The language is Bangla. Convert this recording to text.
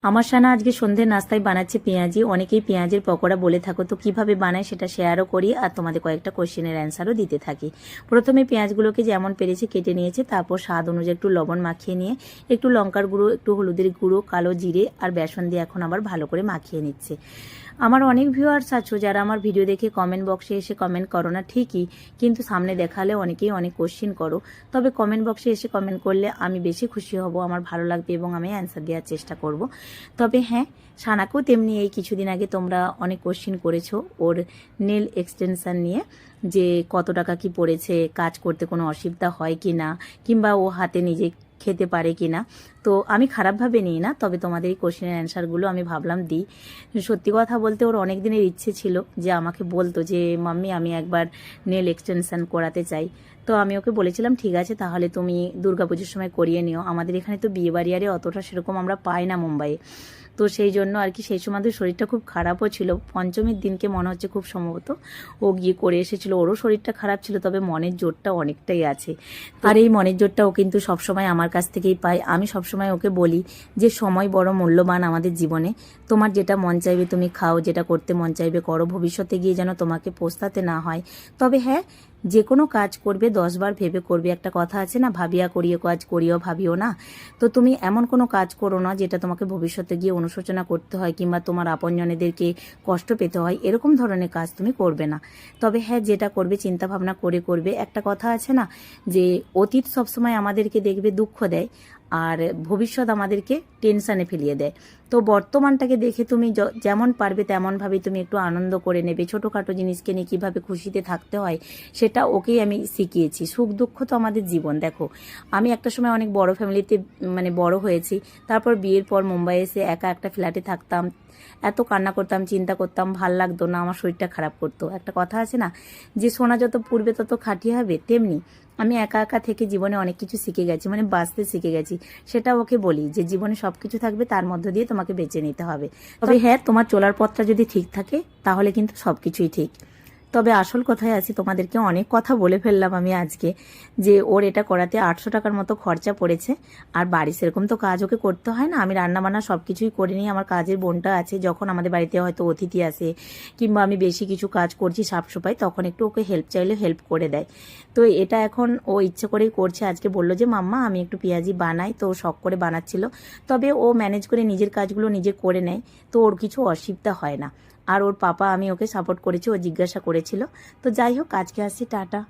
আমার সানা আজকে সন্ধ্যের নাস্তায় বানাচ্ছে পেঁয়াজি। অনেকেই পেঁয়াজের পকোড়া বলে থাকো, তো কিভাবে বানায় সেটা শেয়ারও করি আর তোমাদের কয়েকটা কোশ্চেনের অ্যান্সারও দিতে থাকি। প্রথমে পেঁয়াজগুলোকে যেমন পেরেছে কেটে নিয়েছে, তারপর স্বাদ অনুযায়ী একটু লবণ মাখিয়ে নিয়ে একটু লঙ্কার গুঁড়ো, একটু হলুদের গুঁড়ো, কালো জিরে আর বেসন দিয়ে এখন আবার ভালো করে মাখিয়ে নিচ্ছে। আমার অনেক ভিউয়ার্স আছো যারা আমার ভিডিও দেখে কমেন্ট বক্সে এসে কমেন্ট করো না ঠিকই, কিন্তু সামনে দেখালে অনেকেই অনেক কোশ্চেন করো। তবে কমেন্ট বক্সে এসে কমেন্ট করলে আমি বেশি খুশি হব, আমার ভালো লাগবে এবং আমি অ্যান্সার দেওয়ার চেষ্টা করব। তবে হ্যাঁ, সানাকেও তেমনি এই কিছুদিন আগে তোমরা অনেক কোশ্চেন করেছো ওর নেল এক্সটেনশন নিয়ে, যে কত টাকা কি পড়েছে, কাজ করতে কোনো অসুবিধা হয় কি না, কিংবা ও হাতে নিজে খেতে পারে কি না। তো আমি খারাপভাবে নিই না, তবে তোমাদের এই কোশ্চেনের অ্যান্সারগুলো আমি ভাবলাম দিই। সত্যি কথা বলতে ওর অনেক দিনের ইচ্ছে ছিল যে আমাকে বলতো যে মাম্মি আমি একবার নেল এক্সটেনশন করাতে চাই। তো আমি ওকে বলেছিলাম ঠিক আছে তাহলে তুমি দুর্গাপুজোর সময় করিয়ে নিও। আমাদের এখানে তো বিয়ে বাড়ি আরে অতটা সেরকম আমরা পাই না মুম্বাইয়ে। তো সেই জন্য আর কি সেই সময় আমাদের শরীরটা খুব খারাপও ছিল। পঞ্চমীর দিনকে মনে হচ্ছে খুব সম্ভবত ও গিয়ে করে এসেছিল। ওরও শরীরটা খারাপ ছিল, তবে মনের জোরটা অনেকটাই আছে। আর এই মনের জোরটা ও কিন্তু সবসময় আমার কাছ থেকেই পায়। আমি সবসময় ওকে বলি যে সময় বড় মূল্যবান আমাদের জীবনে। তোমার যেটা মন চাইবে তুমি খাও, যেটা করতে মন চাইবে করো, ভবিষ্যতে গিয়ে যেন তোমাকে পস্তাতে না হয়। তবে হ্যাঁ, যে কোনো কাজ করবে 10 বার ভেবে করবে। একটা কথা আছে না, ভাবিয়া করিও কাজ করিও ভাবিও না। তো তুমি এমন কোনো কাজ করো না যেটা তোমাকে ভবিষ্যতে গিয়ে অনুশোচনা করতে হয় কিংবা তোমার আপনজনেদেরকে কষ্ট পেতে হয়, এরকম ধরনের কাজ তুমি করবে না। তবে হ্যাঁ, যেটা করবে চিন্তা ভাবনা করে করবে। একটা কথা আছে না যে অতীত সবসময় আমাদেরকে দেখবে দুঃখ দেয় আর ভবিষ্যৎ আমাদেরকে টেনশনে ফেলিয়ে দেয়। তো বর্তমানটাকে দেখে তুমি যেমন পারবে তেমনভাবে তুমি একটু আনন্দ করে নেবে। ছোটোখাটো জিনিসকে নিয়ে কীভাবে খুশিতে থাকতে হয় সেটা ওকেই আমি শিখিয়েছি। সুখ দুঃখ তো আমাদের জীবন। দেখো, আমি একটা সময় অনেক বড় ফ্যামিলিতে বড় হয়েছি, তারপর বিয়ের পর মুম্বাই এসে একা একটা ফ্ল্যাটে থাকতাম, এত কান্না করতাম, চিন্তা করতাম, ভাল লাগতো না, আমার শরীরটা খারাপ করতো। একটা কথা আছে না যে সোনা যত পূর্বে তত খাঁটি হবে, তেমনি আমি একা একা থেকে জীবনে অনেক কিছু শিখে গেছি, বাঁচতে শিখে গেছি। সেটা ওকে বলি যে জীবনে সব কিছু থাকবে, তার মধ্য দিয়ে তোমাকে বেঁচে নিতে হবে। তবে হ্যাঁ, তোমার চলার পথটা যদি ঠিক থাকে তাহলে কিন্তু সব কিছুই ঠিক। তবে আসল কথায় আছি, তোমাদেরকে অনেক কথা বলে ফেললাম আমি আজকে, যে ওর এটা করাতে 800 টাকার মতো খরচা পড়েছে। আর বাড়ি সেরকম তো কাজ ওকে করতে হয় না, আমি রান্না বান্না সব কিছুই করে নিই। আমার কাজের বোনটা আছে, যখন আমাদের বাড়িতে হয়তো অতিথি আসে কিংবা আমি বেশি কিছু কাজ করছি সাফ সাফাই, তখন একটু ওকে হেল্প চাইলে হেল্প করে দেয়। তো এটা এখন ও ইচ্ছে করেই করছে। আজকে বললো যে মাম্মা আমি একটু পেঁয়াজি বানাই, তো শখ করে বানাচ্ছিল। তবে ও ম্যানেজ করে নিজের কাজগুলো নিজে করে নেয়, তো ওর কিছু অসুবিধা হয় না। আর ওর পাপা, আমি ওকে সাপোর্ট করেছি, ও জিজ্ঞাসা করেছিল। তো যাই হোক, আজকে আসছি, টাটা।